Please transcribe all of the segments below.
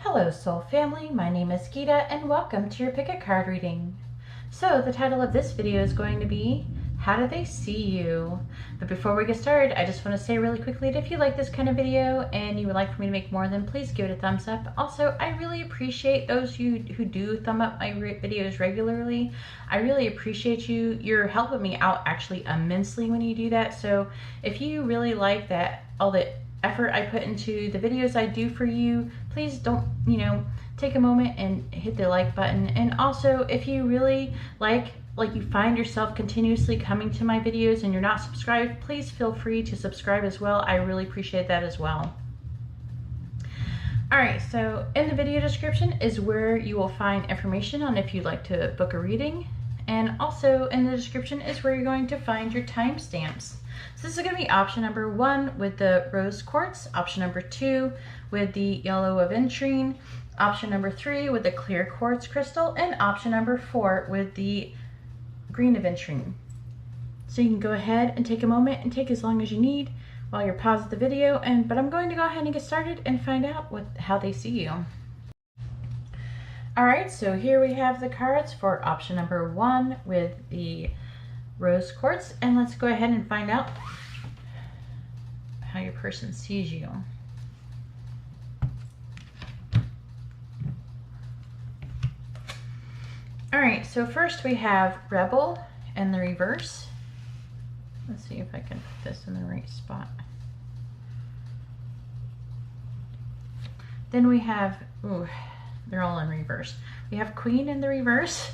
Hello Soul Family, my name is Geeta and welcome to your pick a card reading. So the title of this video is going to be, How Do They See You? But before we get started, I just want to say really quickly that if you like this kind of video and you would like for me to make more, then please give it a thumbs up. Also, I really appreciate those who do thumb up my videos regularly. I really appreciate you. You're helping me out actually immensely when you do that. So if you really like that, all the effort I put into the videos I do for you, please don't, take a moment and hit the like button. And also, if you really like you find yourself continuously coming to my videos and you're not subscribed, please feel free to subscribe as well. I really appreciate that as well. Alright, so in the video description is where you will find information on if you'd like to book a reading. And also in the description is where you're going to find your timestamps. So this is going to be option number 1 with the rose quartz, option number 2 with the yellow aventurine, option number 3 with the clear quartz crystal, and option number 4 with the green aventurine. So you can go ahead and take a moment and take as long as you need while you're pausing the video, but I'm going to go ahead and get started and find out how they see you. Alright, so here we have the cards for option number 1 with the rose quartz, and let's go ahead and find out how your person sees you. Alright, so first we have Rebel in the reverse. Let's see if I can put this in the right spot. Then we have, they're all in reverse. We have Queen in the reverse.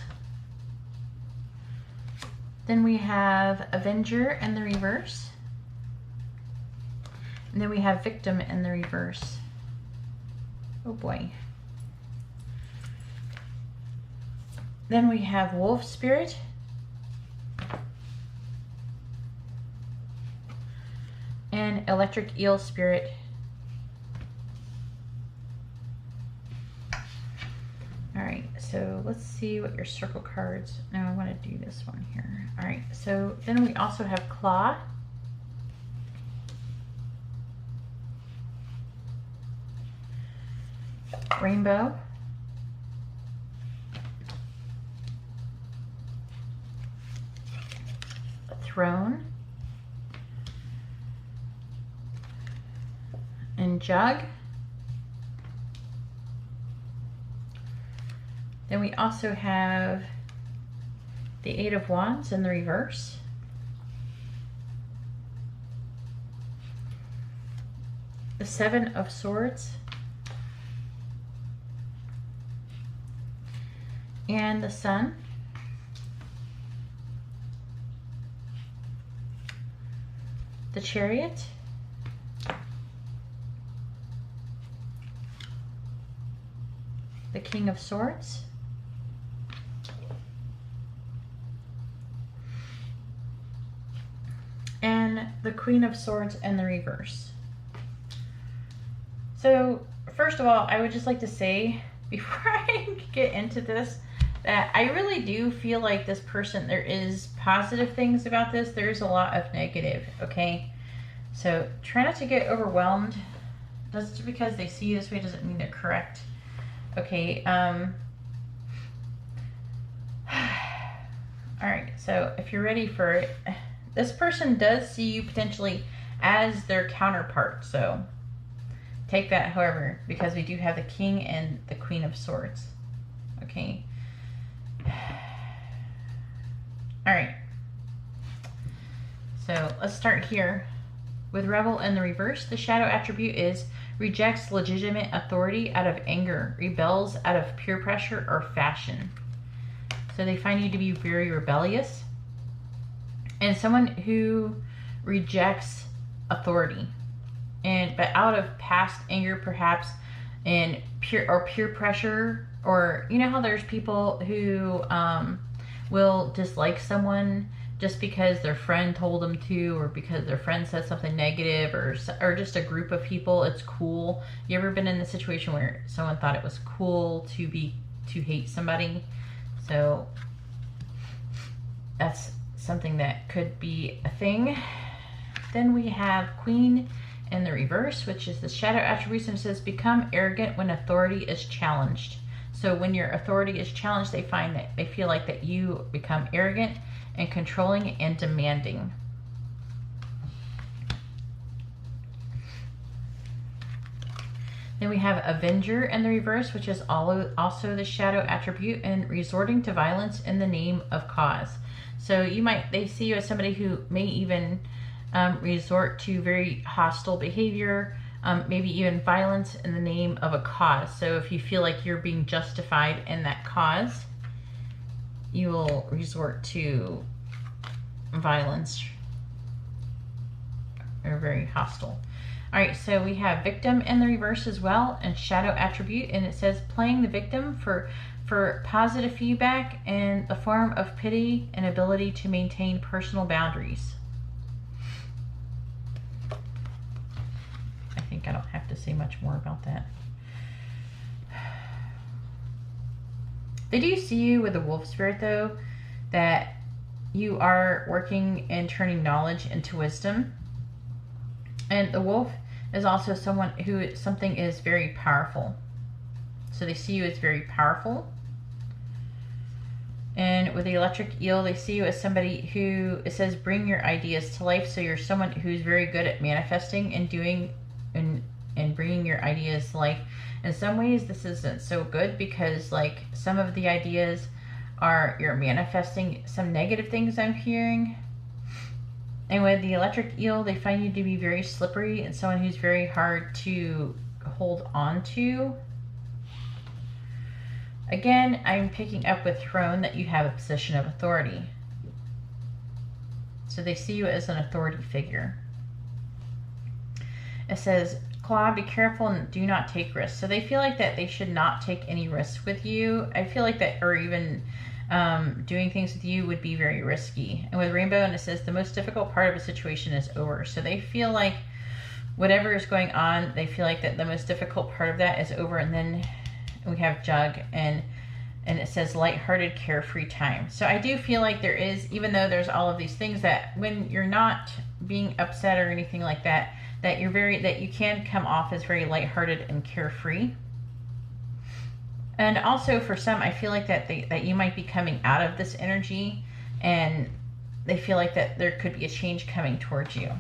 Then we have Avenger in the reverse. And then we have Victim in the reverse. Oh boy. Then we have Wolf Spirit. And Electric Eel Spirit. Alright, so let's see what your circle cards. Now I want to do this one here. Alright, so then we also have Claw. Rainbow. Throne. And Jug. Then we also have the Eight of Wands in the reverse. The Seven of Swords. And the Sun. The Chariot. The King of Swords. And the Queen of Swords in the reverse. So first of all, I would just like to say, before I get into this, that I really do feel like this person, there is positive things about this. There's a lot of negative, okay? So try not to get overwhelmed. Just because they see you this way doesn't mean they're correct. Okay, alright, so if you're ready for it, this person does see you potentially as their counterpart, so take that however, because we do have the King and the Queen of Swords. Okay. Alright. So let's start here. With Rebel in the reverse, the shadow attribute is rejects legitimate authority out of anger, rebels out of peer pressure or fashion. So they find you to be very rebellious and someone who rejects authority, but out of past anger perhaps, and peer pressure, or you know how there's people who will dislike someone just because their friend told them to, or because their friend said something negative, or just a group of people. It's cool. You ever been in the situation where someone thought it was cool to hate somebody? So that's something that could be a thing. Then we have Queen and the reverse, which is the shadow attributes, and it says become arrogant when authority is challenged. So when your authority is challenged, they find that they feel like that you become arrogant and controlling and demanding. Then we have Avenger in the reverse, which is also the shadow attribute, and resorting to violence in the name of cause. So they see you as somebody who may even resort to very hostile behavior, maybe even violence in the name of a cause. So if you feel like you're being justified in that cause, you will resort to violence or very hostile. All right, so we have victim in the reverse as well, and shadow attribute, and it says playing the victim for positive feedback in the form of pity and ability to maintain personal boundaries. I think I don't have to say much more about that. They do see you with the wolf spirit, though, that you are working and turning knowledge into wisdom. And the wolf is also someone who something is very powerful. So they see you as very powerful. And with the electric eel, they see you as somebody who, it says, bring your ideas to life. So you're someone who's very good at manifesting and doing and bringing your ideas to life. In some ways, this isn't so good because, like, some of the ideas are you're manifesting some negative things I'm hearing. And with the electric eel, they find you to be very slippery and someone who's very hard to hold on to. Again, I'm picking up with throne that you have a position of authority. So they see you as an authority figure. It says, Claw, be careful and do not take risks. So they feel like that they should not take any risks with you. I feel like that, or even doing things with you would be very risky. And with rainbow, and it says the most difficult part of a situation is over. So they feel like whatever is going on, they feel like that the most difficult part of that is over. And then we have jug, and it says lighthearted, carefree time. So I do feel like there is, even though there's all of these things, that when you're not being upset or anything like that, that you can come off as very lighthearted and carefree. And also for some, I feel like that you might be coming out of this energy, and they feel like that there could be a change coming towards you.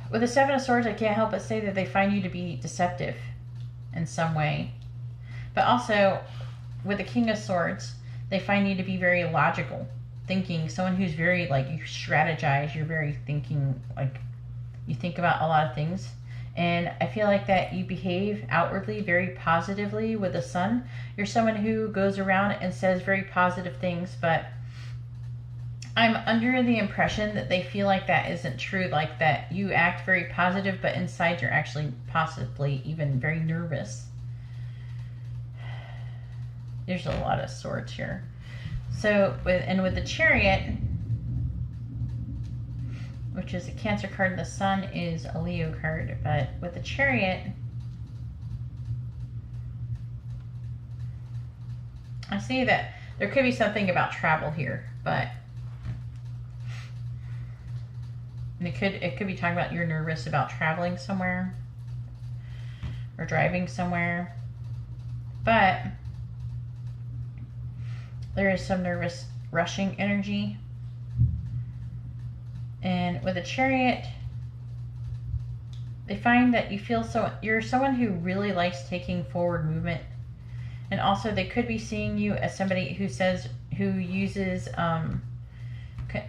With the Seven of Swords, I can't help but say that they find you to be deceptive in some way. But also, with the King of Swords, they find you to be very logical, thinking, someone who's very, like, you strategize, you're very thinking, like, you think about a lot of things. And I feel like that you behave outwardly very positively with the Sun. You're someone who goes around and says very positive things, but I'm under the impression that they feel like that isn't true, like that you act very positive, but inside you're actually possibly even very nervous. There's a lot of swords here. So, with the Chariot, which is a Cancer card, and the Sun is a Leo card, but with the Chariot, I see that there could be something about travel here, but it could be talking about you're nervous about traveling somewhere or driving somewhere, but there is some nervous rushing energy. And with a Chariot, they find that you're someone who really likes taking forward movement. And also they could be seeing you as somebody who uses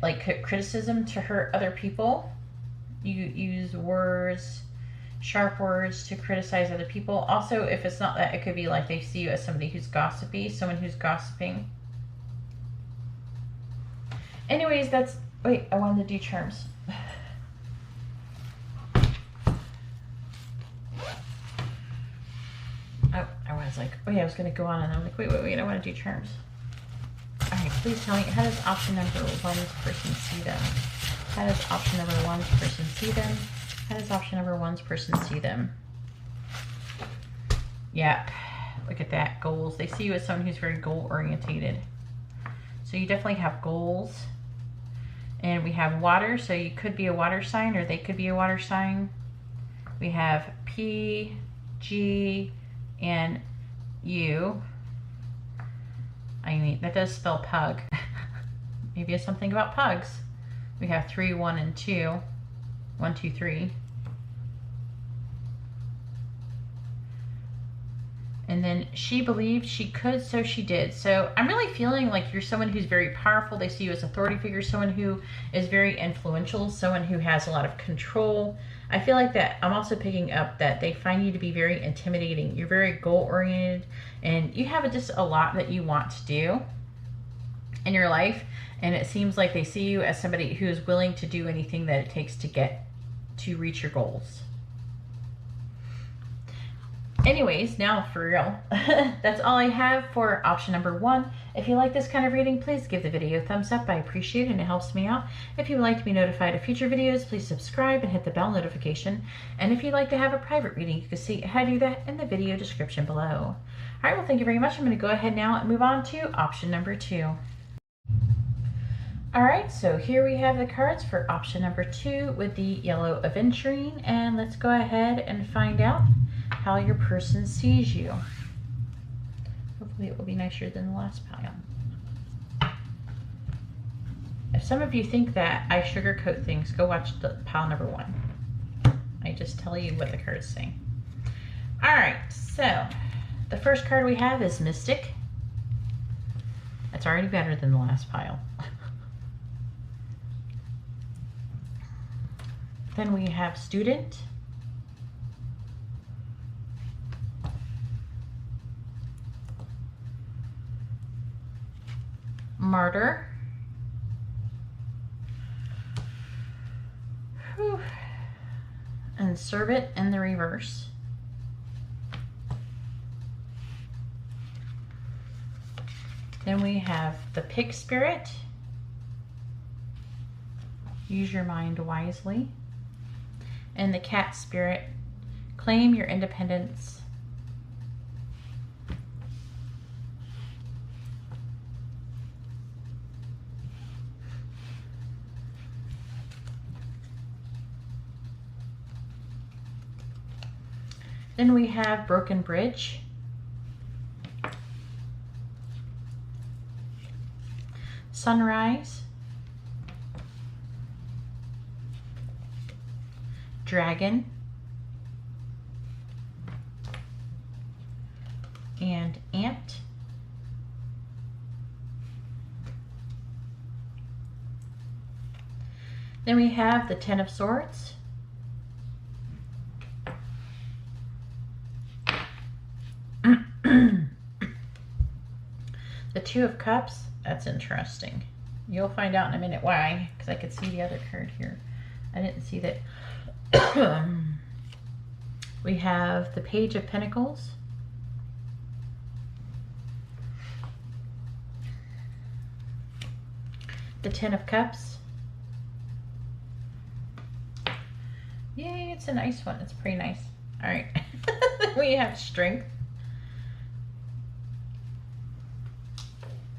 like criticism to hurt other people. You use words, sharp words, to criticize other people. Also, if it's not that, it could be like they see you as somebody who's gossipy, someone who's gossiping. Anyways, wait, I wanted to do charms. Oh, I was like, oh yeah, I was going to go on, and I'm like, wait, I want to do charms. Alright, please tell me, how does option number 1's person see them? How does option number 1's person see them? How does option number 1's person see them? Yeah, look at that, goals. They see you as someone who's very goal-orientated. So you definitely have goals. And we have water, so you could be a water sign or they could be a water sign. We have P, G, and U. I mean, that does spell pug. Maybe it's something about pugs. We have 3, 1, and 2. 1, 2, 3. And then she believed she could, so she did. So I'm really feeling like you're someone who's very powerful. They see you as authority figure, someone who is very influential, someone who has a lot of control. I feel like that I'm also picking up that they find you to be very intimidating. You're very goal-oriented, and you have just a lot that you want to do in your life. And it seems like they see you as somebody who is willing to do anything that it takes to reach your goals. Anyways, now for real, that's all I have for option number 1. If you like this kind of reading, please give the video a thumbs up. I appreciate it and it helps me out. If you would like to be notified of future videos, please subscribe and hit the bell notification. And if you'd like to have a private reading, you can see how to do that in the video description below. All right, well, thank you very much. I'm going to go ahead now and move on to option number 2. All right, so here we have the cards for option number 2 with the yellow aventurine, and let's go ahead and find out how your person sees you. Hopefully it will be nicer than the last pile. If some of you think that I sugarcoat things, go watch the pile number 1. I just tell you what the cards say. All right, so the first card we have is Mystic. That's already better than the last pile. Then we have Student. Martyr. Whew. And Servant in the reverse. Then we have the Pig Spirit. Use your mind wisely. And the Cat Spirit. Claim your independence. Then we have Broken Bridge. Sunrise. Dragon. And Ant. Then we have the Ten of Swords. The Two of Cups. That's interesting. You'll find out in a minute why, because I could see the other card here. I didn't see that. We have the Page of Pentacles. The Ten of Cups. Yay, it's a nice one. It's pretty nice. All right. We have Strength.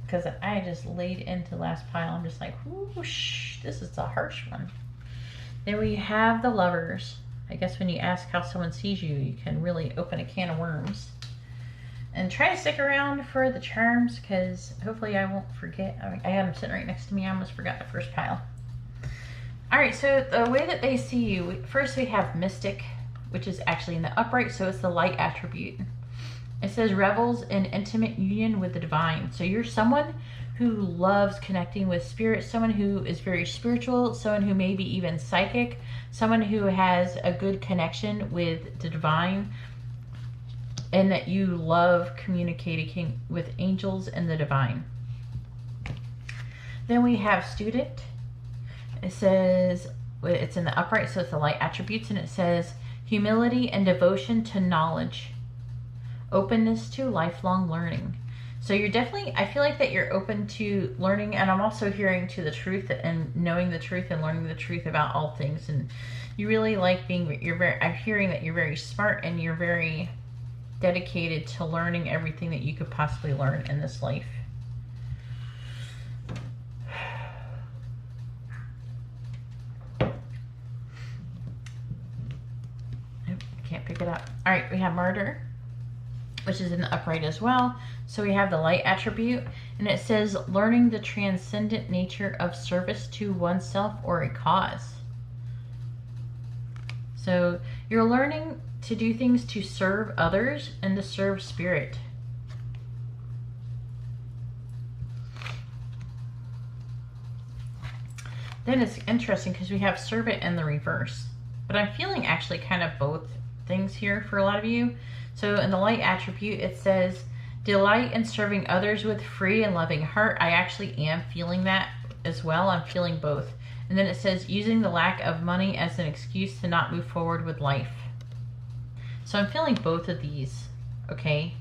Because I just laid into last pile. I'm just like, whoosh, this is a harsh one. Then we have the Lovers. I guess when you ask how someone sees you, you can really open a can of worms. And try to stick around for the charms, because hopefully I won't forget. I have them sitting right next to me. I almost forgot the first pile. All right, so the way that they see you, first we have Mystic, which is actually in the upright, so it's the light attribute. It says revels in intimate union with the divine. So you're someone who loves connecting with spirit, someone who is very spiritual, someone who may be even psychic, someone who has a good connection with the divine, and that you love communicating with angels and the divine. Then we have Student. It says, it's in the upright, so it's the light attributes, and it says humility and devotion to knowledge. Openness to lifelong learning. So you're definitely, I feel like that you're open to learning, and I'm also hearing to the truth and knowing the truth and learning the truth about all things. And you really like being, I'm hearing that you're very smart and you're very dedicated to learning everything that you could possibly learn in this life. it up. All right, we have Martyr, which is in the upright as well. So we have the light attribute, and it says learning the transcendent nature of service to oneself or a cause. So you're learning to do things to serve others and to serve spirit. Then it's interesting because we have servant in the reverse, but I'm feeling actually kind of both things here for a lot of you. So in the light attribute, it says delight in serving others with free and loving heart. I actually am feeling that as well. I'm feeling both. And then it says using the lack of money as an excuse to not move forward with life. So I'm feeling both of these, okay?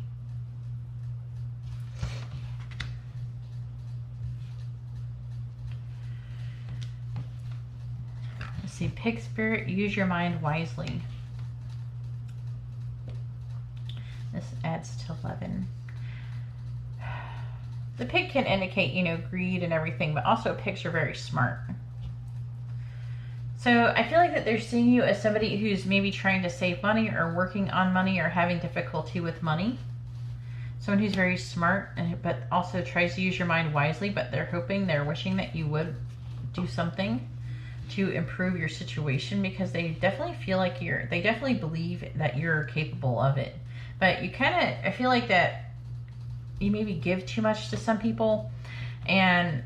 Let's see, Pig Spirit, use your mind wisely. This adds to 11. The pig can indicate, you know, greed and everything, but also pigs are very smart. So I feel like that they're seeing you as somebody who's maybe trying to save money or working on money or having difficulty with money. Someone who's very smart, but also tries to use your mind wisely, but they're hoping, they're wishing that you would do something to improve your situation, because they definitely feel like they definitely believe that you're capable of it. But you kind of, I feel like that you maybe give too much to some people, and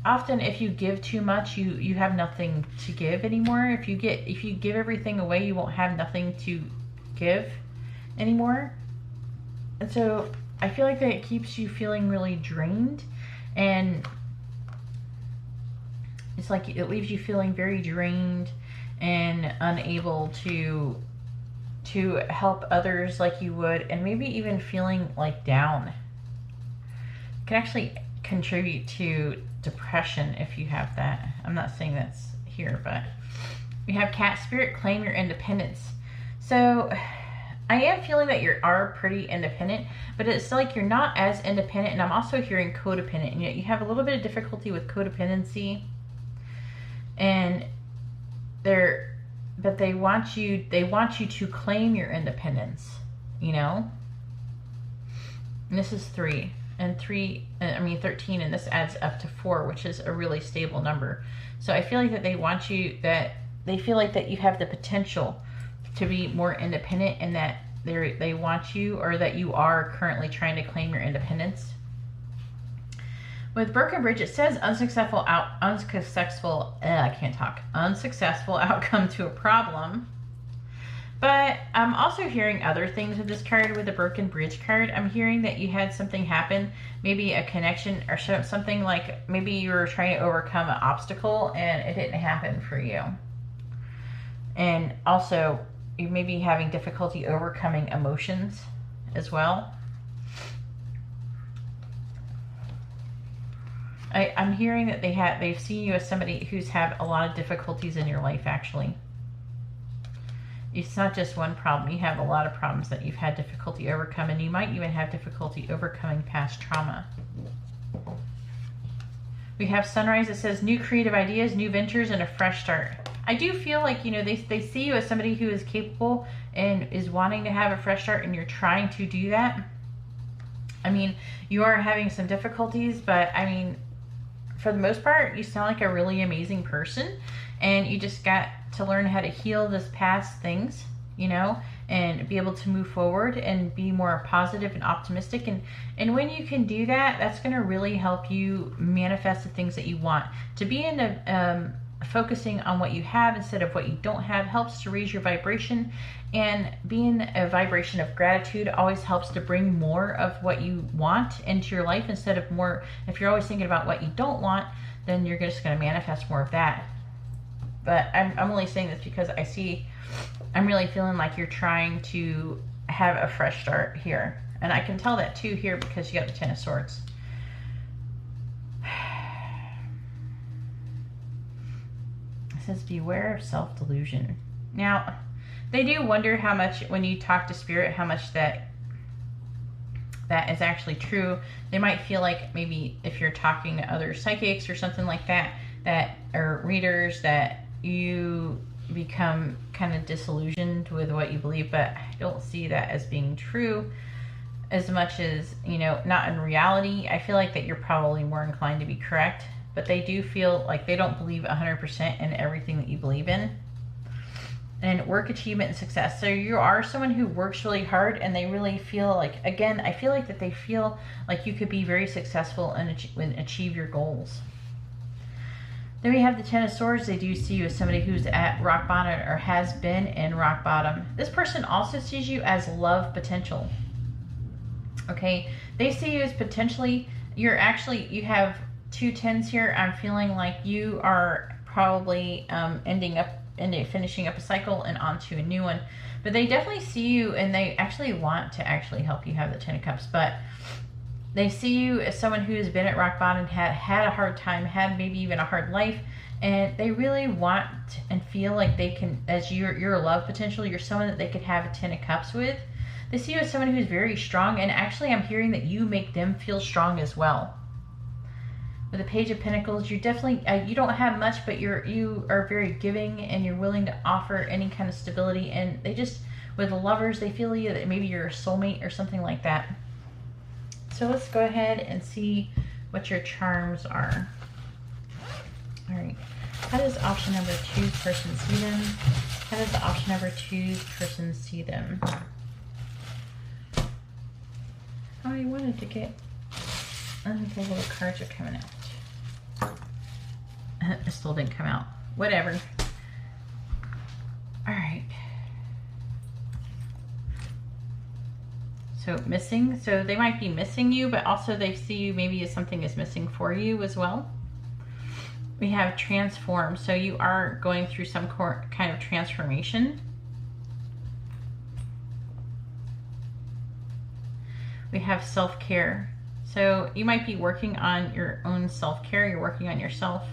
often if you give too much, you have nothing to give anymore. If you give everything away, you won't have nothing to give anymore. And so I feel like that it keeps you feeling really drained, and it's like it leaves you feeling very drained and unable to help others like you would, and maybe even feeling like down. It can actually contribute to depression if you have that. I'm not saying that's here, but we have Cat Spirit, claim your independence. So I am feeling that you are pretty independent, but it's like you're not as independent, and I'm also hearing codependent, and yet you have a little bit of difficulty with codependency, and but they want you to claim your independence, you know. And this is 3 and 13, and this adds up to 4, which is a really stable number. So I feel like that they feel like that you have the potential to be more independent, and that they want you, or that you are currently trying to claim your independence. With Broken Bridge, it says unsuccessful outcome to a problem. But I'm also hearing other things with this card, with the Broken Bridge card. I'm hearing that you had something happen, maybe a connection or something, like maybe you were trying to overcome an obstacle and it didn't happen for you. And also, you may be having difficulty overcoming emotions as well. I'm hearing that they've seen you as somebody who's had a lot of difficulties in your life, actually. It's not just one problem. You have a lot of problems that you've had difficulty overcoming. You might even have difficulty overcoming past trauma. We have Sunrise. It says new creative ideas, new ventures, and a fresh start. I do feel like, you know, they see you as somebody who is capable and is wanting to have a fresh start, and you're trying to do that. I mean, you are having some difficulties, but I mean, for the most part, you sound like a really amazing person, and you just got to learn how to heal this past things, you know, and be able to move forward and be more positive and optimistic. And when you can do that, that's going to really help you manifest the things that you want. To be in a focusing on what you have instead of what you don't have helps to raise your vibration, and being a vibration of gratitude always helps to bring more of what you want into your life instead of more. If you're always thinking about what you don't want, then you're just going to manifest more of that. But I'm only saying this because I'm really feeling like you're trying to have a fresh start here, and I can tell that too here because you got the 10 of Swords. It says beware of self-delusion. Now, they do wonder how much, when you talk to spirit, how much that is actually true. They might feel like maybe if you're talking to other psychics or something like that, or readers, that you become kind of disillusioned with what you believe, but I don't see that as being true as much as, you know, not in reality. I feel like that you're probably more inclined to be correct, but they do feel like they don't believe 100% in everything that you believe in. And work, achievement, and success. So you are someone who works really hard, and they really feel like, again, I feel like that they feel like you could be very successful and achieve your goals. Then we have the Ten of Swords. They do see you as somebody who's at rock bottom or has been in rock bottom. This person also sees you as love potential. Okay, they see you as potentially, you have 2 tens here. I'm feeling like you are probably finishing up a cycle and onto a new one. But they definitely see you, and they actually want to actually help you have the 10 of Cups. But they see you as someone who has been at rock bottom, had a hard time, had maybe even a hard life, and they really want and feel like they can, as your love potential, you're someone that they could have a 10 of Cups with. They see you as someone who's very strong, and actually I'm hearing that you make them feel strong as well. With the Page of Pentacles, you're definitely, you don't have much, but you are very giving, and you're willing to offer any kind of stability. And they just, with the Lovers, they feel you that maybe you're a soulmate or something like that. So let's go ahead and see what your charms are. All right. How does option number 2's person see them? How does option number 2's person see them? Oh, I wanted to get, I think the little cards are coming out. It still didn't come out. Whatever. All right. So missing. So they might be missing you, but also they see you maybe as something is missing for you as well. We have transform. So you are going through some kind of transformation. We have self-care. So you might be working on your own self-care. You're working on yourself.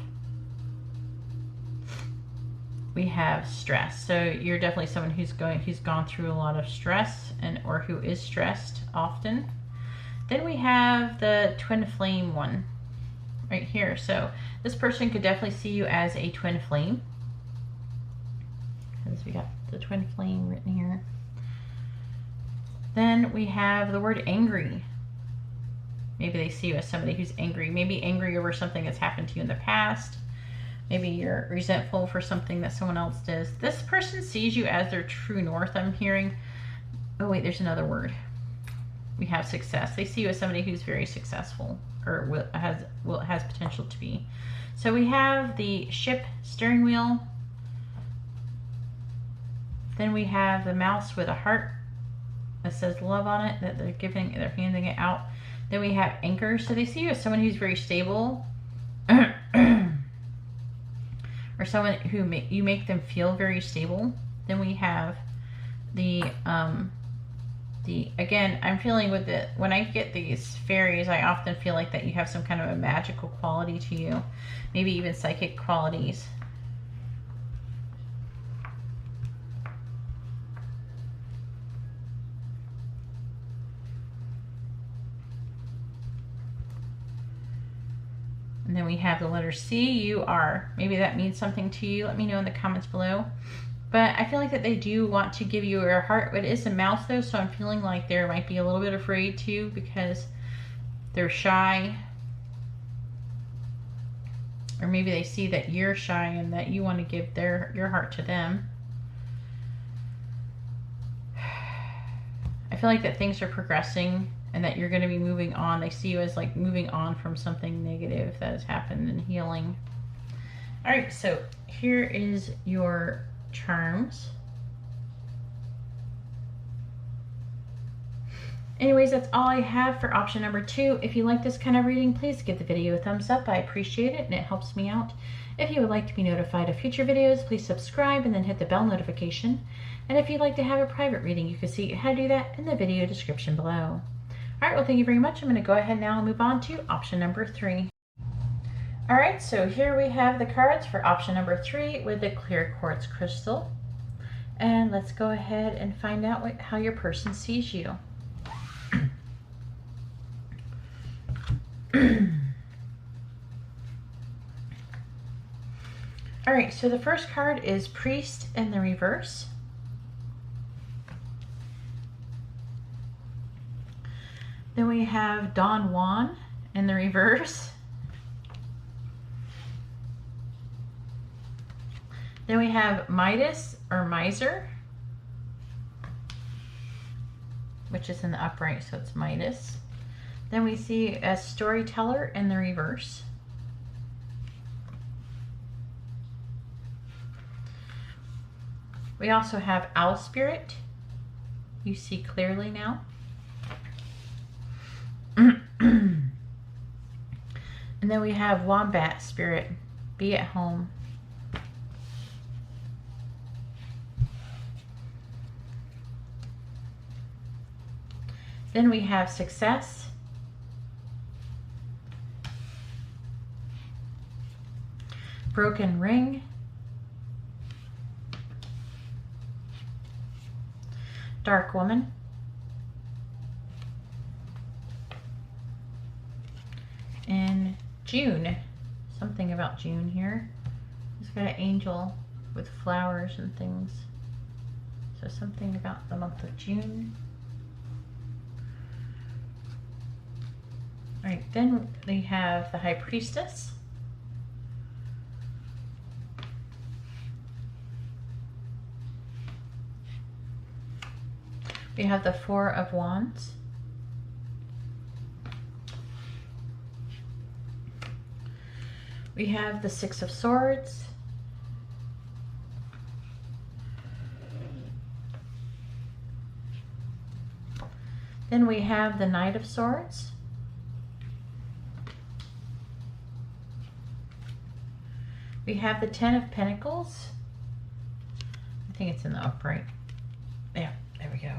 We have stress. So you're definitely someone who's gone through a lot of stress, or who is stressed often. Then we have the twin flame one right here. So this person could definitely see you as a twin flame, because we got the twin flame written here. Then we have the word angry. Maybe they see you as somebody who's angry. Maybe angry over something that's happened to you in the past. Maybe you're resentful for something that someone else does. This person sees you as their true north, I'm hearing. Oh wait, there's another word. We have success. They see you as somebody who's very successful, or has potential to be. So we have the ship steering wheel. Then we have the mouse with a heart that says love on it, that they're handing it out. Then we have anchor. So they see you as someone who's very stable, or someone who you make them feel very stable. Then we have the again, I'm feeling with when I get these fairies, I often feel like that you have some kind of a magical quality to you, maybe even psychic qualities. And then we have the letter C. You are, maybe that means something to you. Let me know in the comments below. But I feel like that they do want to give you your heart. It is a mouse though, so I'm feeling like they might be a little bit afraid too, because they're shy. Or maybe they see that you're shy and that you want to give your heart to them. I feel like that things are progressing, and that you're going to be moving on. They see you as like moving on from something negative that has happened, and healing. All right, so here is your charms. Anyways, that's all I have for option number 2. If you like this kind of reading, please give the video a thumbs up. I appreciate it, and it helps me out. If you would like to be notified of future videos, please subscribe and then hit the bell notification. And if you'd like to have a private reading, you can see how to do that in the video description below. All right, well, thank you very much. I'm going to go ahead now and move on to option number 3. All right, so here we have the cards for option number 3 with the clear quartz crystal. And let's go ahead and find out how your person sees you. All right, so the first card is Priest in the reverse. Then we have Don Juan in the reverse. Then we have Midas or Miser, which is in the upright, so it's Midas. Then we see a Storyteller in the reverse. We also have Owl Spirit. You see clearly now. And then we have Wombat Spirit. Be at home. Then we have Success. Broken Ring. Dark Woman. And June. Something about June here. It's got an angel with flowers and things. So something about the month of June. Alright, then we have the High Priestess. We have the Four of Wands. We have the Six of Swords. Then we have the Knight of Swords. We have the Ten of Pentacles. I think it's in the upright. Yeah, there we go.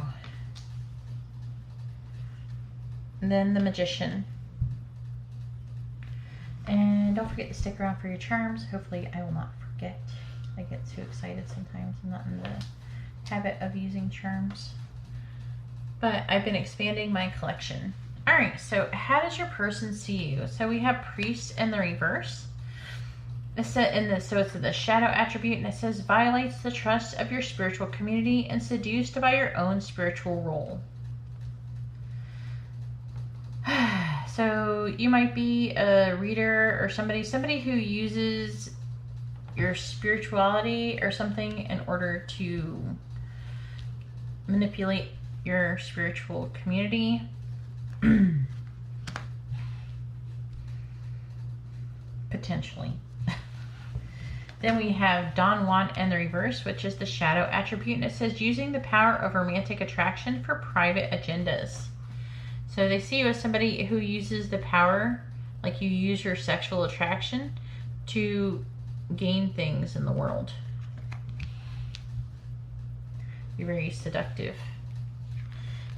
And then the Magician. And don't forget to stick around for your charms. Hopefully I will not forget. I get too excited sometimes. I'm not in the habit of using charms. But I've been expanding my collection. Alright, so how does your person see you? So we have Priest in the reverse. So it's the shadow attribute, and it says violates the trust of your spiritual community and seduced by your own spiritual role. So you might be a reader or somebody who uses your spirituality or something in order to manipulate your spiritual community. Potentially. Then we have Don Juan in the reverse, which is the shadow attribute, and it says using the power of romantic attraction for private agendas. So they see you as somebody who uses the power, like you use your sexual attraction to gain things in the world. You're very seductive.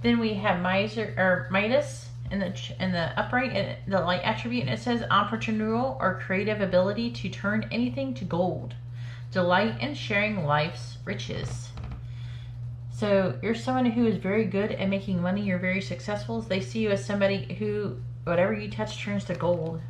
Then we have Midas in the upright, and the light attribute, and it says entrepreneurial or creative ability to turn anything to gold. Delight in sharing life's riches. So you're someone who is very good at making money. You're very successful. They see you as somebody who, whatever you touch turns to gold.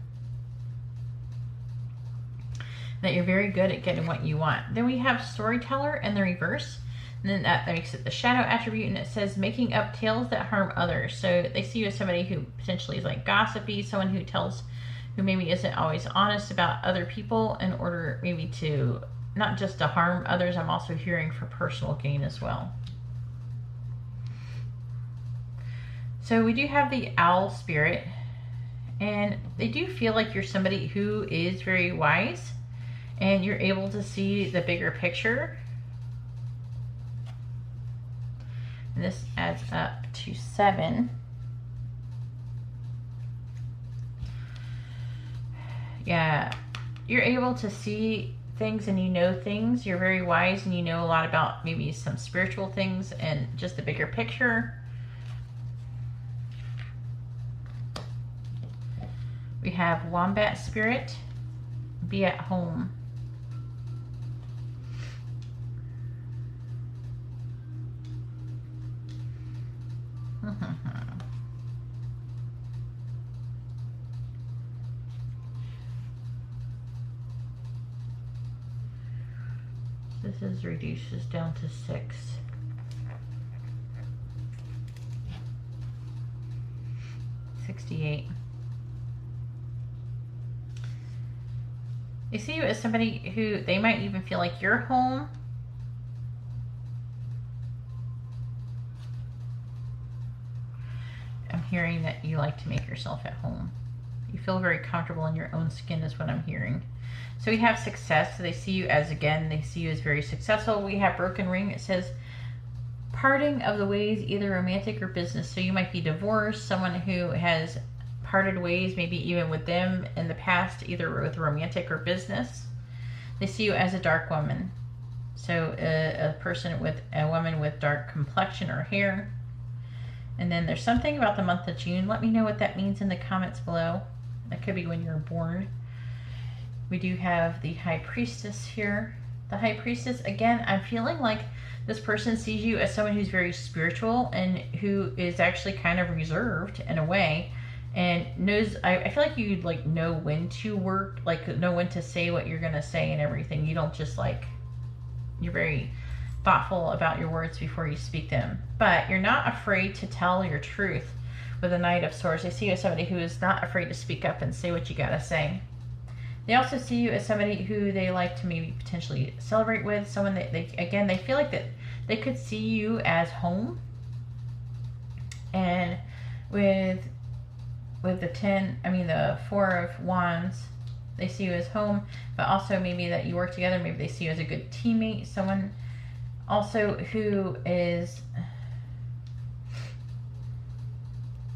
That you're very good at getting what you want. Then we have Storyteller in the reverse. And then that makes it the shadow attribute, and it says making up tales that harm others. So they see you as somebody who potentially is like gossipy, someone who maybe isn't always honest about other people in order maybe to, not just to harm others, I'm also hearing for personal gain as well. So we do have the Owl Spirit, and they do feel like you're somebody who is very wise, and you're able to see the bigger picture. And this adds up to 7. Yeah, you're able to see things and you know things. You're very wise and you know a lot about maybe some spiritual things and just the bigger picture. We have Wombat Spirit. Be at home. This is reduces down to 6. $68. They see you as somebody who they might even feel like you're home. I'm hearing that you like to make yourself at home. You feel very comfortable in your own skin is what I'm hearing. So we have success. So they see you as, again, they see you as very successful. We have broken ring. It says parting of the ways, either romantic or business. So you might be divorced, someone who has parted ways, maybe even with them in the past, either with romantic or business. They see you as a dark woman. So a person with a woman with dark complexion or hair. And then there's something about the month of June. Let me know what that means in the comments below. That could be when you're born. We do have the High Priestess here. The High Priestess, again, I'm feeling like this person sees you as someone who's very spiritual and who is actually kind of reserved in a way, and knows, I feel like you like know when to work, like know when to say what you're going to say and everything. You don't just like, you're very thoughtful about your words before you speak them, but you're not afraid to tell your truth. With the Knight of Swords, they see you as somebody who is not afraid to speak up and say what you gotta say. They also see you as somebody who they like to maybe potentially celebrate with, someone that they feel like that they could see you as home. And with the 4 of Wands, they see you as home, but also maybe that you work together. Maybe they see you as a good teammate, someone also who is,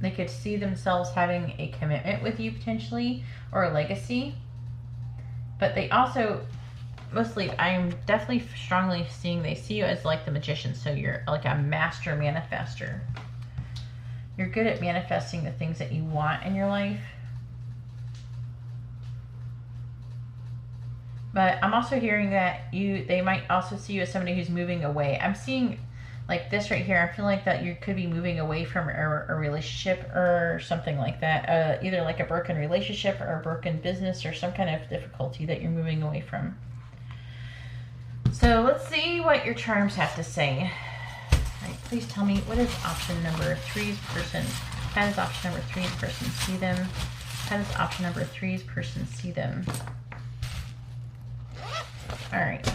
they could see themselves having a commitment with you potentially, or a legacy. But they also, mostly, I'm definitely strongly seeing they see you as like the Magician. So you're like a master manifester. You're good at manifesting the things that you want in your life. But I'm also hearing that they might also see you as somebody who's moving away. I'm seeing like this right here. I feel like that you could be moving away from a relationship or something like that. Either like a broken relationship or a broken business or some kind of difficulty that you're moving away from. So let's see what your charms have to say. All right, please tell me, what is option number 3's person? How does option number 3's person see them? How does option number 3's person see them? All right.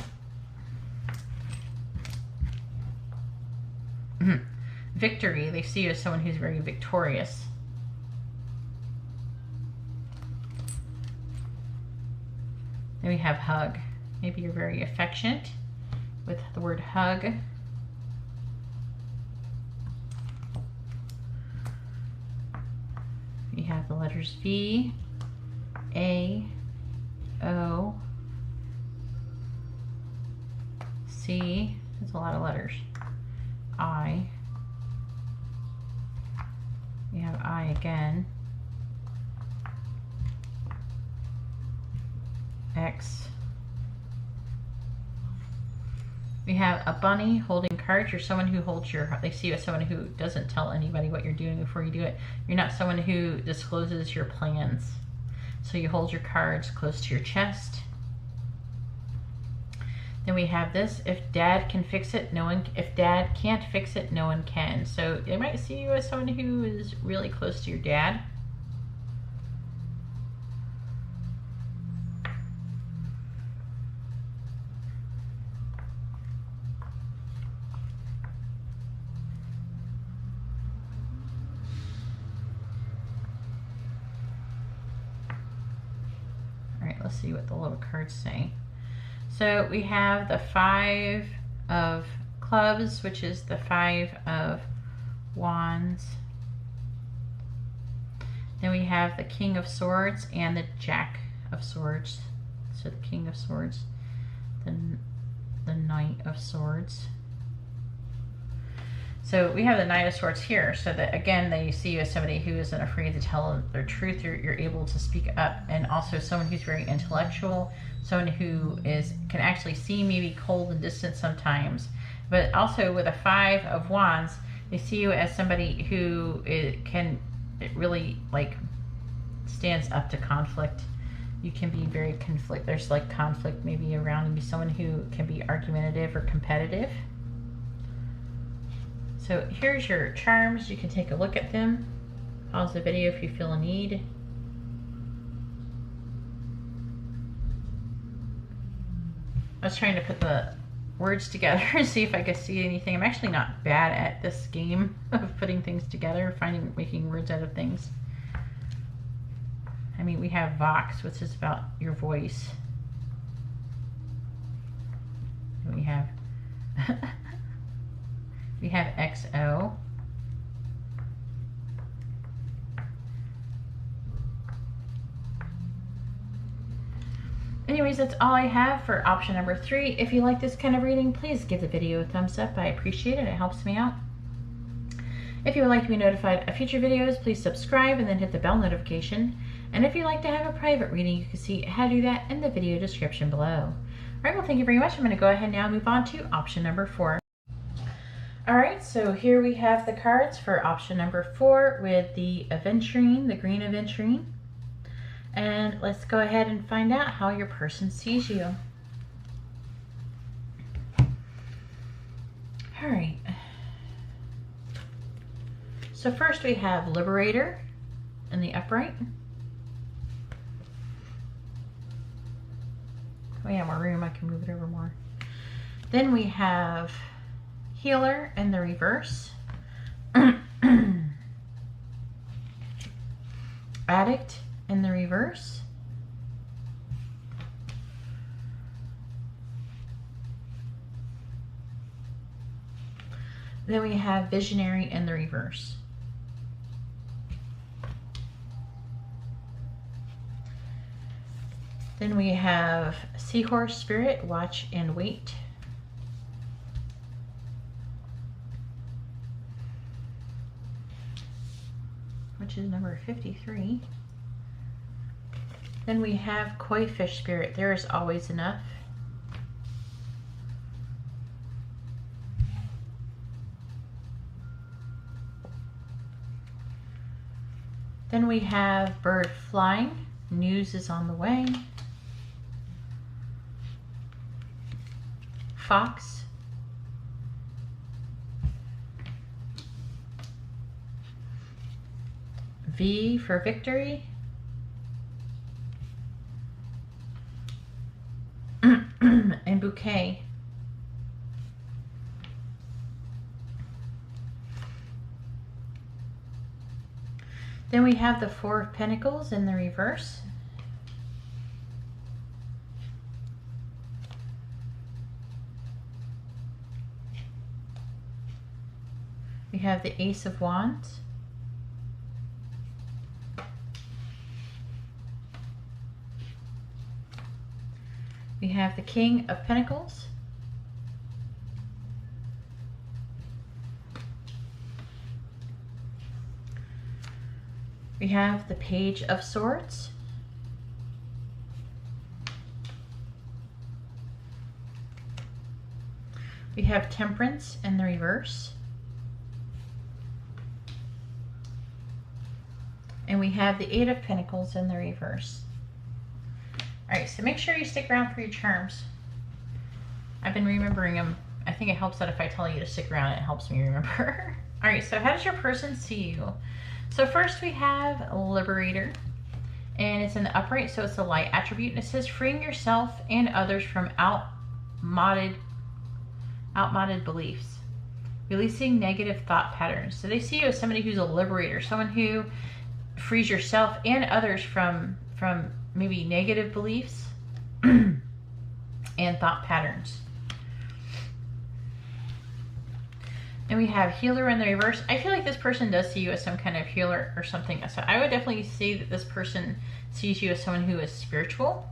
Victory. They see you as someone who's very victorious. Then we have hug. Maybe you're very affectionate with the word hug. We have the letters V, A, O, C. That's a lot of letters. I. We have I again. X. We have a bunny holding cards. You're someone who holds your, they see you as someone who doesn't tell anybody what you're doing before you do it. You're not someone who discloses your plans. So you hold your cards close to your chest. Then we have this, if dad can fix it, no one, if dad can't fix it, no one can. So they might see you as someone who is really close to your dad. All right, let's see what the little cards say. So we have the 5 of Clubs, which is the 5 of Wands. Then we have the King of Swords and the Jack of Swords. So the King of Swords, the Knight of Swords. So we have the Knight of Swords here. So that again, they see you as somebody who isn't afraid to tell their truth. You're able to speak up, and also someone who's very intellectual, someone who can actually seem maybe cold and distant sometimes. But also with a 5 of Wands, they see you as somebody who really like stands up to conflict You can be very there's like conflict maybe around, and be someone who can be argumentative or competitive. So here's your charms. You can take a look at them. Pause the video if you feel a need. I was trying to put the words together and see if I could see anything. I'm actually not bad at this game of putting things together, making words out of things. I mean, we have Vox, which is about your voice. And we have we have XO. Anyways, that's all I have for option number 3. If you like this kind of reading, please give the video a thumbs up. I appreciate it. It helps me out. If you would like to be notified of future videos, please subscribe and then hit the bell notification. And if you'd like to have a private reading, you can see how to do that in the video description below. Alright, well, thank you very much. I'm going to go ahead now and move on to option number 4. Alright, so here we have the cards for option number 4 with the aventurine, the green aventurine. And let's go ahead and find out how your person sees you. Alright. So first we have Liberator in the upright. We have more room, I can move it over more. Then we have Healer in the reverse. Addict in the reverse. Then we have Visionary in the reverse. Then we have Seahorse Spirit, Watch and Wait. Which is number 53. Then we have Koi Fish Spirit, There is Always Enough. Then we have Bird Flying, News is on the Way. Fox. V for Victory. And Bouquet. Then we have the Four of Pentacles in the reverse. We have the Ace of Wands. We have the King of Pentacles. We have the Page of Swords. We have Temperance in the reverse. And we have the Eight of Pentacles in the reverse. Alright, so make sure you stick around for your charms. I've been remembering them. I think it helps that if I tell you to stick around, it helps me remember. Alright, so how does your person see you? So first we have Liberator. And it's in the upright, so it's a light attribute. And it says, freeing yourself and others from outmoded beliefs. Releasing negative thought patterns. So they see you as somebody who's a liberator. Someone who frees yourself and others from maybe negative beliefs and thought patterns. And we have Healer in the reverse. I feel like this person does see you as some kind of healer or something. So I would definitely say that this person sees you as someone who is spiritual.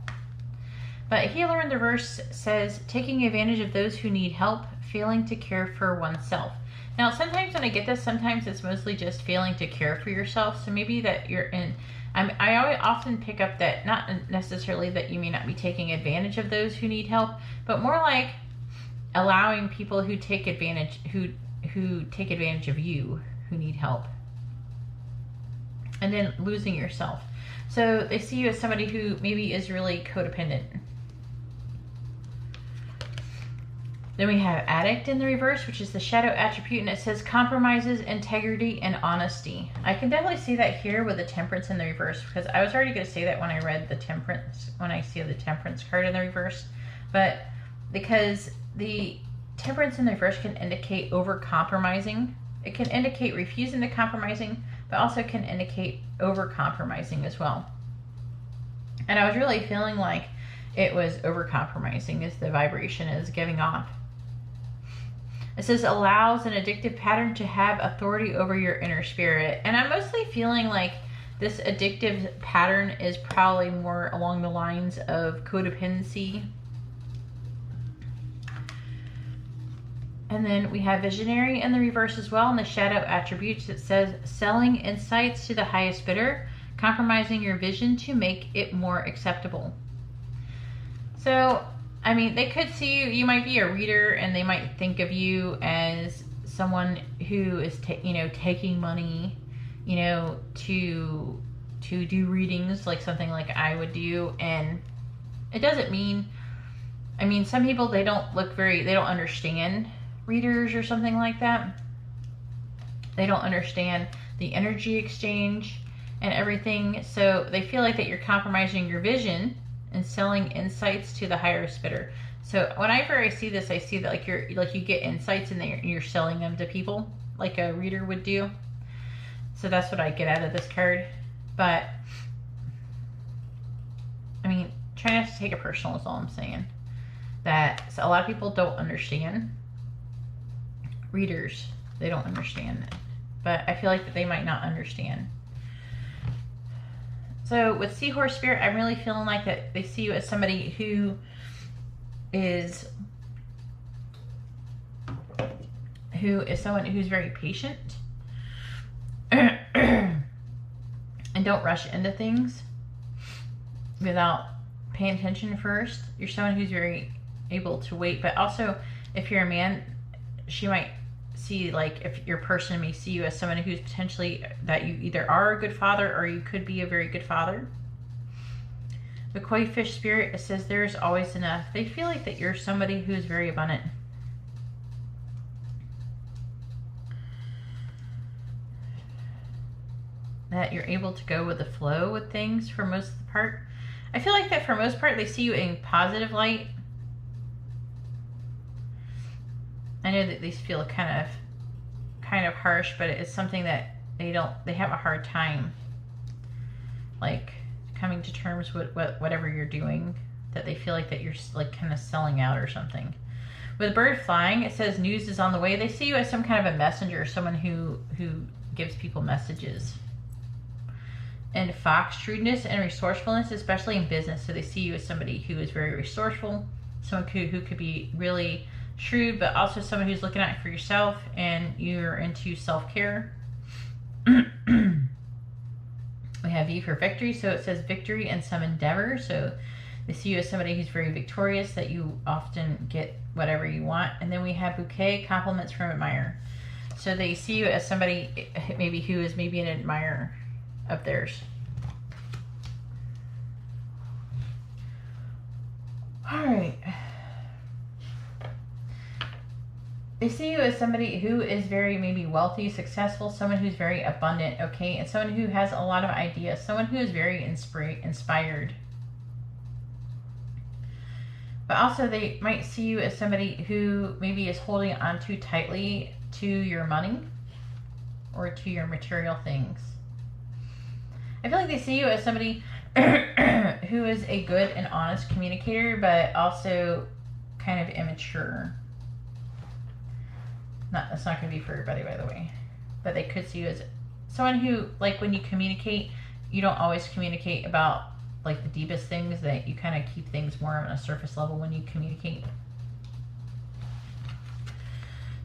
But Healer in the reverse says, taking advantage of those who need help, failing to care for oneself. Now, sometimes when I get this, sometimes it's mostly just failing to care for yourself. So maybe that you're in... I always often pick up that, not necessarily that you may not be taking advantage of those who need help, but more like allowing people who take advantage, who take advantage of you, who need help. and then losing yourself. So they see you as somebody who maybe is really codependent. Then we have addict in the reverse, which is the shadow attribute, and it says compromises integrity and honesty. I can definitely see that here with the temperance in the reverse, because I was already going to say that when I read the temperance, when I see the temperance card in the reverse. But because the temperance in the reverse can indicate over-compromising. It can indicate refusing to compromising, but also can indicate over-compromising as well. And I was really feeling like it was over-compromising as the vibration is giving off. It says allows an addictive pattern to have authority over your inner spirit. And I'm mostly feeling like this addictive pattern is probably more along the lines of codependency. And then we have visionary in the reverse as well. In the shadow attributes, it says selling insights to the highest bidder, compromising your vision to make it more acceptable. So, I mean, they could see you, you might be a reader, and they might think of you as someone who is, taking money, to do readings, like something like I would do. And it doesn't mean, some people, they don't understand readers or something like that. They don't understand the energy exchange and everything. So they feel like that you're compromising your vision and selling insights to the highest bidder. So whenever I see this, I see that you get insights and you're selling them to people like a reader would do. So that's what I get out of this card. But try not to take it personal is all I'm saying. That a lot of people don't understand readers. They don't understand that. But I feel like that they might not understand. So with Seahorse Spirit, I'm really feeling like that they see you as somebody who is someone who's very patient and don't rush into things without paying attention first. You're someone who's very able to wait, but also if you're a man, she might see, like, if your person may see you as someone who's potentially that you either are a good father or you could be a very good father. The Koi Fish Spirit, it says there's always enough. They feel like that you're somebody who is very abundant. That you're able to go with the flow with things for most of the part. I feel like that for most part they see you in positive light. I know that these feel kind of harsh, but it's something that they have a hard time like coming to terms with whatever you're doing, that they feel like that you're like kind of selling out or something. With bird flying, it says news is on the way. They see you as some kind of a messenger, someone who gives people messages. And fox, shrewdness and resourcefulness, especially in business. So they see you as somebody who is very resourceful, someone who could be really shrewd, but also someone who's looking out for yourself and you're into self-care. We have V for victory, so it says victory and some endeavor. So they see you as somebody who's very victorious, that you often get whatever you want. And then we have bouquet, compliments from admirer. So they see you as somebody maybe who is maybe an admirer of theirs. All right. They see you as somebody who is very maybe wealthy, successful, someone who's very abundant, okay? And someone who has a lot of ideas, someone who is very inspired. But also they might see you as somebody who maybe is holding on too tightly to your money or to your material things. I feel like they see you as somebody who is a good and honest communicator, but also kind of immature. That's not going to be for everybody, by the way. But they could see you as someone who, like, when you communicate, you don't always communicate about, like, the deepest things, that you kind of keep things more on a surface level when you communicate.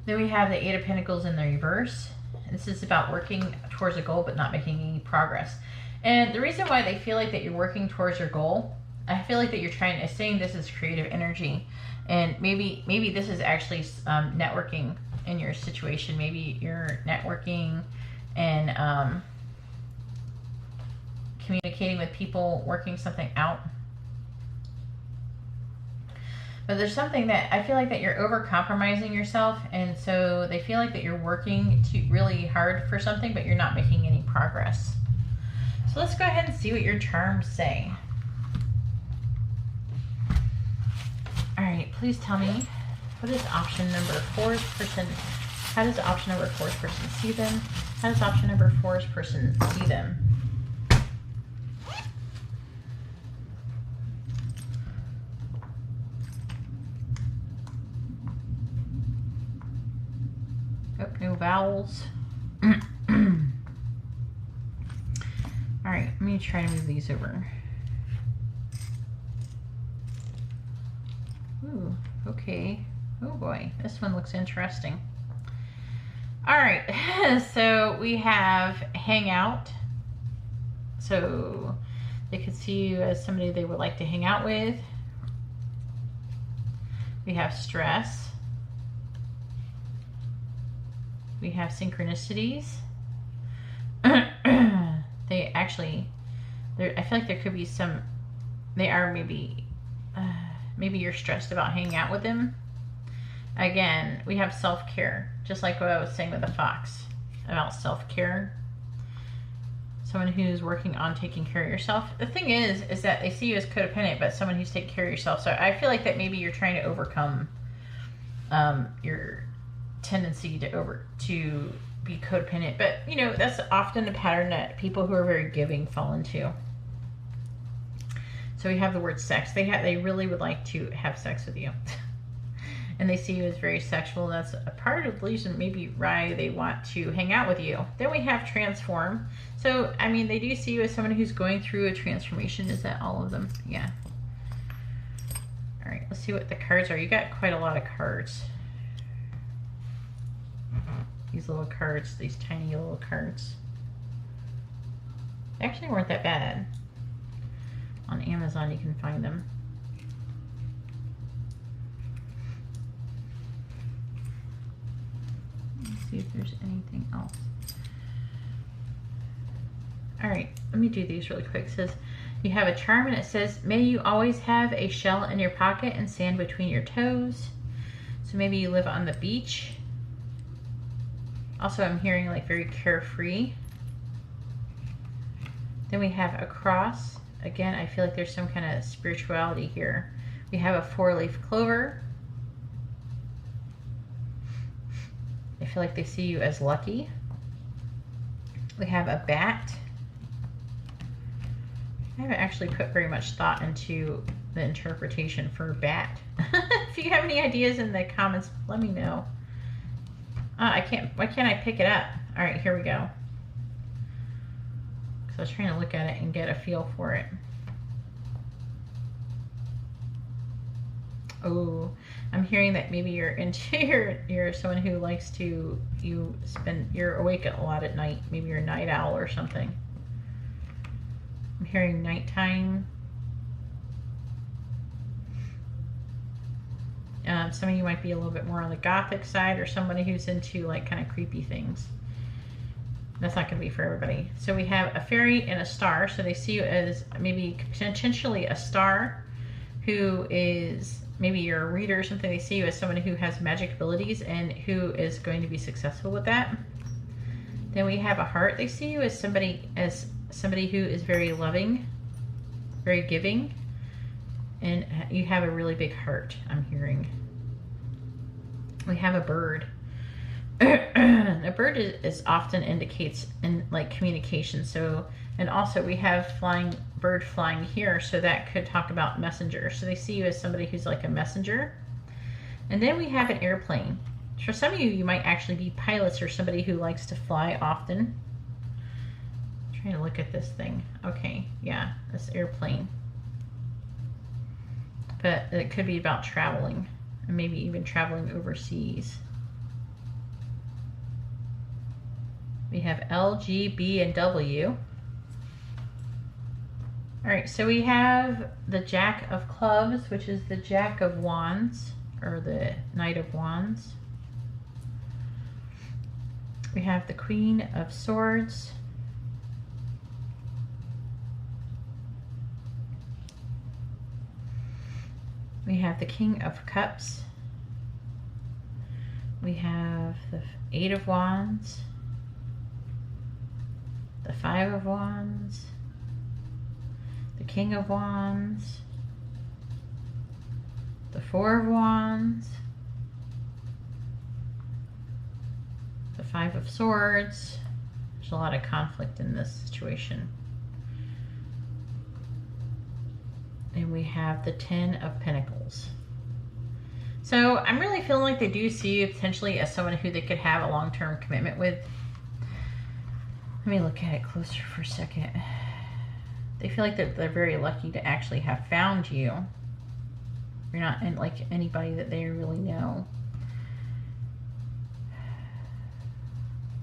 Then we have the Eight of Pentacles in the reverse. This is about working towards a goal but not making any progress. And the reason why they feel like that you're working towards your goal, I feel like that you're saying this is creative energy. And maybe this is actually networking in your situation. Maybe you're networking and communicating with people, working something out. But there's something that I feel like that you're over compromising yourself, and so they feel like that you're working really hard for something, but you're not making any progress. So let's go ahead and see what your charms say. All right, please tell me, what is option number 4's person? How does option number 4's person see them? How does option number 4's person see them? Oh, no vowels. All right, let me try to move these over. Ooh, okay. Oh boy, this one looks interesting. All right, so we have hang out. So they could see you as somebody they would like to hang out with. We have stress. We have synchronicities. They actually, I feel like there could be some, they are maybe you're stressed about hanging out with them. Again, we have self-care, just like what I was saying with the fox about self-care. Someone who's working on taking care of yourself. The thing is that they see you as codependent, but someone who's taking care of yourself. So I feel like that maybe you're trying to overcome your tendency to be codependent. But you know, that's often a pattern that people who are very giving fall into. So we have the word sex. They really would like to have sex with you. And they see you as very sexual. That's a part of the reason maybe why they want to hang out with you. Then we have transform. So, I mean, they do see you as someone who's going through a transformation. Is that all of them? Yeah. All right, let's see what the cards are. You got quite a lot of cards. These little cards, these tiny little cards. They actually weren't that bad. On Amazon, you can find them. Let's see if there's anything else. All right, let me do these really quick. It says, you have a charm and it says, may you always have a shell in your pocket and sand between your toes. So maybe you live on the beach. Also, I'm hearing like very carefree. Then we have a cross. Again, I feel like there's some kind of spirituality here. We have a 4-leaf clover. I feel like they see you as lucky. We have a bat. I haven't actually put very much thought into the interpretation for bat. If you have any ideas in the comments, let me know. I can't. Why can't I pick it up? All right, here we go. So I was trying to look at it and get a feel for it. Oh, I'm hearing that maybe you're into you're someone who likes to you're awake a lot at night. Maybe you're a night owl or something. I'm hearing nighttime. Some of you might be a little bit more on the gothic side, or somebody who's into like kind of creepy things. That's not going to be for everybody. So we have a fairy and a star. So they see you as maybe potentially a star who is, maybe you're a reader or something. They see you as someone who has magic abilities and who is going to be successful with that. Then we have a heart. They see you as somebody who is very loving, very giving, and you have a really big heart, I'm hearing. We have a bird. A bird is often indicates in like communication. So, and also we have bird flying here, so that could talk about messenger. So they see you as somebody who's like a messenger. And then we have an airplane. For some of you, you might actually be pilots or somebody who likes to fly often. I'm trying to look at this thing. Okay, yeah, this airplane. But it could be about traveling, and maybe even traveling overseas. We have L, G, B, and W. All right, so we have the Jack of Clubs, which is the Jack of Wands, or the Knight of Wands. We have the Queen of Swords. We have the King of Cups. We have the Eight of Wands, the Five of Wands, the King of Wands, the Four of Wands, the Five of Swords. There's a lot of conflict in this situation. And we have the Ten of Pentacles. So I'm really feeling like they do see you potentially as someone who they could have a long-term commitment with. Let me look at it closer for a second. They feel like they're very lucky to actually have found you. You're not like anybody that they really know.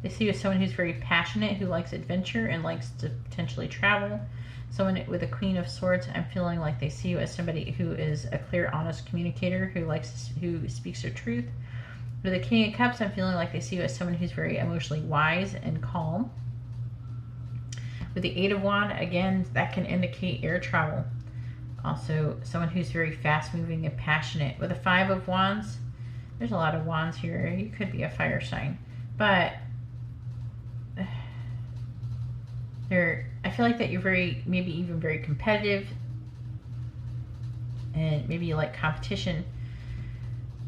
They see you as someone who's very passionate, who likes adventure and likes to potentially travel. Someone with a Queen of Swords, I'm feeling like they see you as somebody who is a clear, honest communicator, who speaks their truth. With the King of Cups, I'm feeling like they see you as someone who's very emotionally wise and calm. With the Eight of Wands, again, that can indicate air travel. Also, someone who's very fast-moving and passionate. With the Five of Wands, there's a lot of wands here. You could be a fire sign, but I feel like that you're maybe even very competitive, and maybe you like competition,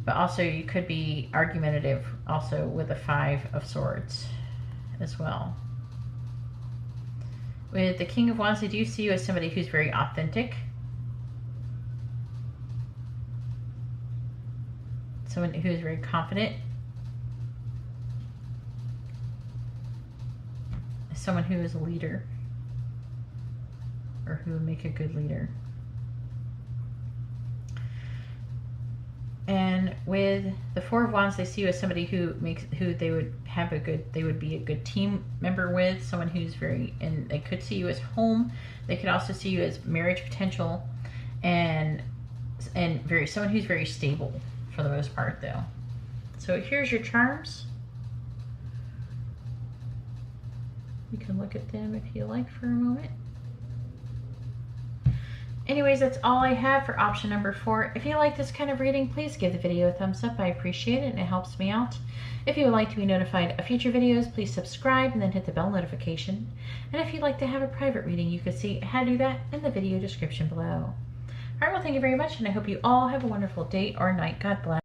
but also you could be argumentative also with the Five of Swords as well. With the King of Wands, I do see you as somebody who's very authentic. Someone who is very confident. Someone who is a leader, or who would make a good leader. And with the Four of Wands, they see you as somebody they would be a good team member with, someone who's and they could see you as home. They could also see you as marriage potential, and someone who's very stable for the most part though. So here's your charms. You can look at them if you like for a moment. Anyways, that's all I have for option number 4. If you like this kind of reading, please give the video a thumbs up. I appreciate it and it helps me out. If you would like to be notified of future videos, please subscribe and then hit the bell notification. And if you'd like to have a private reading, you can see how to do that in the video description below. Alright, well, thank you very much, and I hope you all have a wonderful day or night. God bless.